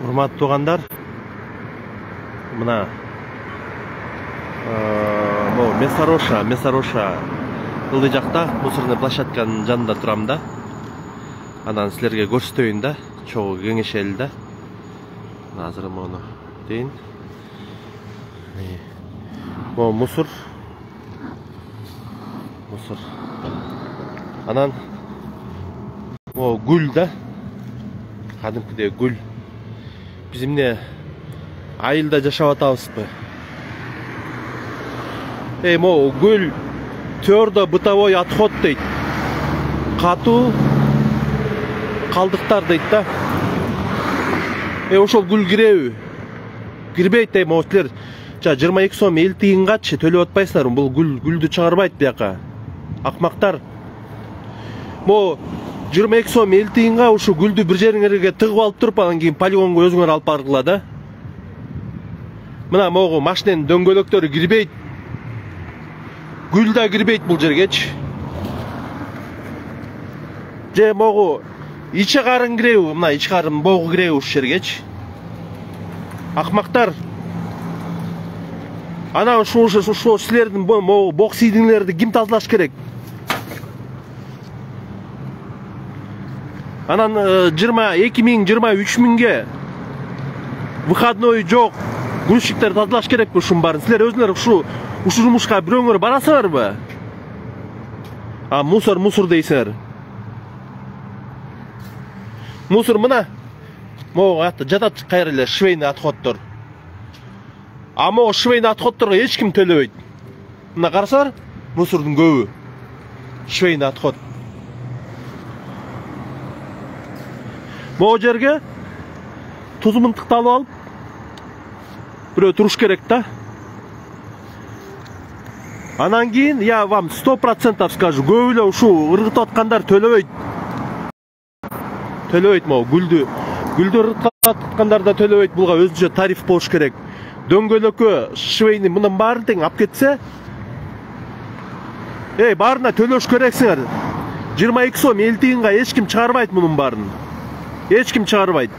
Урматтуу туугандар, мына Месароша ылдый жакта мусорный площадканын жанында турам да. Анан силерге көрсөтөйүн да, чогуу кеңешели да. Азыр мону дейин. Могу мусор. Анан могу гүл да. Кадимкидей гүл. Биз эмне айылда жашап атабызбы? Могу гүл твердо бытовой отход дейт. Катуу калдыктар дейт да. Ошол гүл киреби? Кирбейт могу силер 22 сом 50 тыйынгачы төлөп атпайсыздарбы? Бул гүлдү чыгарбайт бияка. Акмактар. Могу 22 сом 50 тыйынга ушу гүлдү бир жериңерге тыгып алып туруп, анан кийин полигонго өзүңөр алып баргыла да. Мына могу машинанын дөңгөлөктөрү кирбейт. Гүл да кирбейт бул жергечи. Же могу ичи карын киреби? Мына ичи карын могу киреби ушул жергечи? Акмактар. Ана ушул силердин могу боксидиңерди ким тазалаш керек? Анан 22 миң, 23 миңге выходной жок. Грузчиктер тазалаш керек ушун баарын. Силер өзүңөр ушу жумушка бирөөңөр барасыңарбы? Мусор дейсиңер. Мусор мына. Могу жатат кайра эле швейный отходдор. Могу швейный отходдорго эч ким төлөбөйт. Мына карасаңар, мусордун көбү швейный отход. Могу жерге туз мынтыкты алып алып бирөө туруш керек да. Анан кийин я вам 100% скажу, көп эле ушул ыргытып аткандар төлөбөйт. Могу гүлдү ыргытып аткандар да төлөбөйт. Булга өзүнчө тариф болуш керек. Дөңгөлөккө швейный мынын баарын тең алып кетсе, баарына төлөш керексиңер. 22 сом 50 тыйынга эч ким чыгарбайт мунун баарын. Эч ким чыгарбайт.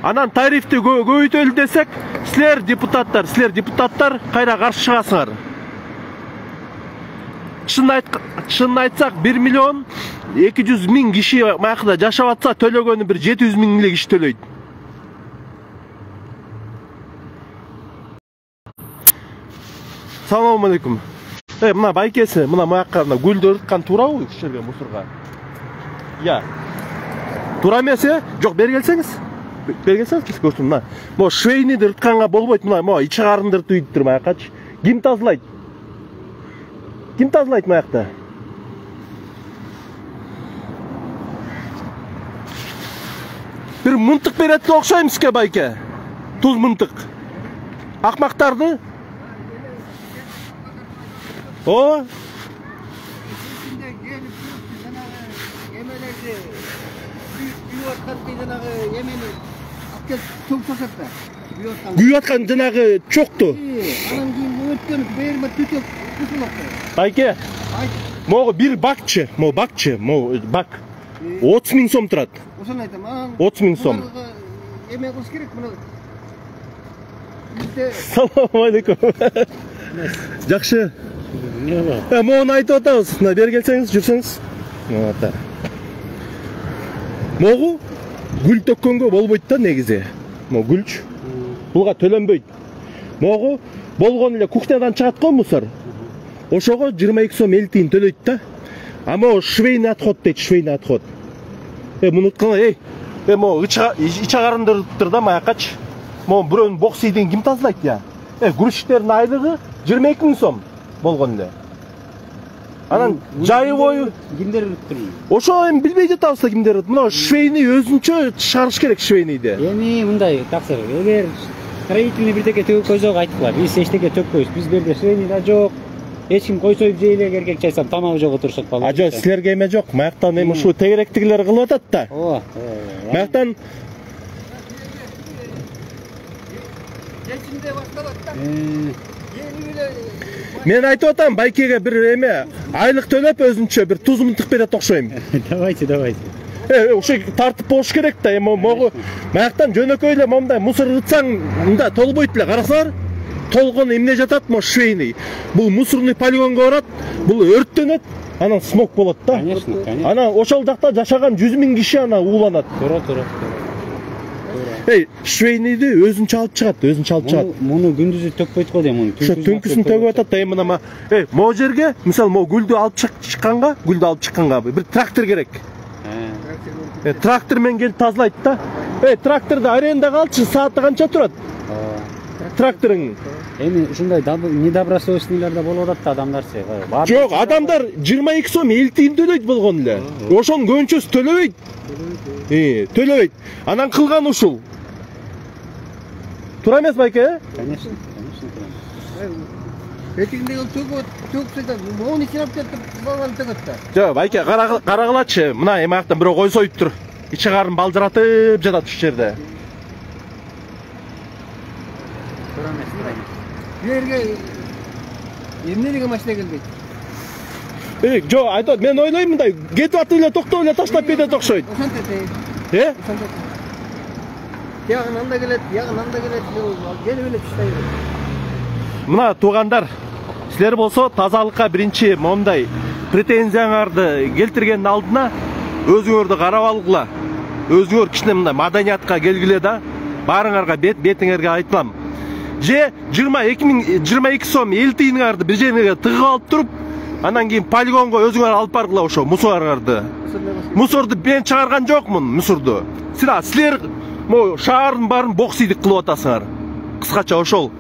Анан тарифти көбөйтөлү десек, силер депутаттар кайра каршы чыгасыңар. Чынын айтсак 1 миллион 200 миң киши маякта жашап атса, төлөгөнү бир 700 миң эле киши төлөйт. Саламу алейкум. Мына байкеси, мына маякка гүлдү ырткан туурабы ушул жерге мусорго? Тура эмес, жок, бери келсеңиз биз көрсөм. Мына могу швейныйды ыртканга болбойт. Мына могу ичи карынды ыртып үйүттүр маякачы. Ким тазалайт? Маякта? Бир мынтык берет деп окшойм сизге, байке. Туз мынтык. Акмактарды. Күйүп аткан жанагы чокту. Анан кийин өткөн берме түтөп кусулат. Байке. Могу бир бакчы, бак 30 миң сом турат. Ошону айтам. 30 миң сом. Эме кылыш керек мына. Саламу алейкум. Жакшы. Могуну айтып атабыз. Мына бери келсеңиз, жүрсөңүз. Могу гүл төккөнгө болбойт да негизи. Могу гүлчү. Булга төлөнбөйт. Могу болгон эле кухнядан чыгат го мусор. Ошого 22 сом 50 тыйын төлөйт да. Могу швейный отход дейт, швейный отход. Муну утканга, могу ичи карынды ыртыптыр да маякачы. Могу бирөөнүн боксидин ким тазалайт я? Грузчиктердин айлыгы 22 миң сом болгон эле. Анан жайы бою кимдер ыртыптыр? Ошо эми билбей жатабыз да кимдер ыртып. Мына швейный өзүнчө чыгарыш керек швейныйды. Эми мындай таксыр, эгер строительный бирдеке төгүп койсок айтыпла, биз эчтеке төкпөйбүз. Биз берде швейный да жок. Эч ким кой союп жей эле эркек чайсам тамагы жок отурушат балдар. Жок, силерге эме жок. Маяктан эми ушу тегеректигилер кылып атат да. Маяктан мен айтып атам, байкеге бир эме айлык төлөп өзүнчө бир туз мынтык берет окшойм. Давайте. Ошо тартып болуш керек да. Эми могу маяктан жөнөкөй эле момундай мусор ырытсаң мында толбойт эле. Карасаңар, толгон эмне жатат, мо швейный. Бул мусорный полигонго барат, бул өрттөнөт, анан смог болот да. Конечно, конечно. Ана ошол жакта жашаган 100 000 киши ана ууланат. Туура. Швейныйды өзүнчө алып чыгат, Муну күндүзү төкпөйт го дейм, муну. Ошо түнкүсүн төгүп атат да. Эми мына могу жерге, мисалы могу гүлдү алып чыкканга бир трактор керек. Трактор менен келип тазалайт да. Тракторду арендага алчы, сааты канча турат? Тракторуң. Эми ушундай недобросовестныйлар да болуп атат да адамдарчы. Жок, адамдар 22 сом 50 тиын төлөйт болгон эле. Ошонун көбүнчөсү төлөбөйт. Төлөбөйт. Анан кылган ушул. Туура эмес байке? Конечно. Этигиндеги төгсө да, мону ичип кетип, баланы төгөт да. Жок, байке, карагылачы. Мына эми аяктан бирөө кой союп тур. Ичи карын балжыратып жатат ушул жерде. Туура эмес. Бу жерге эмне деген машина келбейт? Жок, айтат, мен ойлойм мындай, кетип атып эле токтоп эле таштап кетет окшойт. Ошентет. Ошентет. Ягынан да келет, келип эле таштайт. Мына туугандар, силер болсо тазалыкка биринчи момундай претензияңарды келтиргендин алдына өзүңөрдү карап алгыла. Өзүңөр кичине мындай маданиятка келгиле да. Баарыңарга бетиңерге айтылам. Же 22 сом 50 тиыныңарды бир жерге тыгып алып туруп, анан кийин полигонго өзүңөр алып баргыла ошо мусорларды. Мусорду мен чыгарган жокмун, мусорду. Силер могу шаардын баарын боксийдик кылып атасыңар. Кыскача ошол.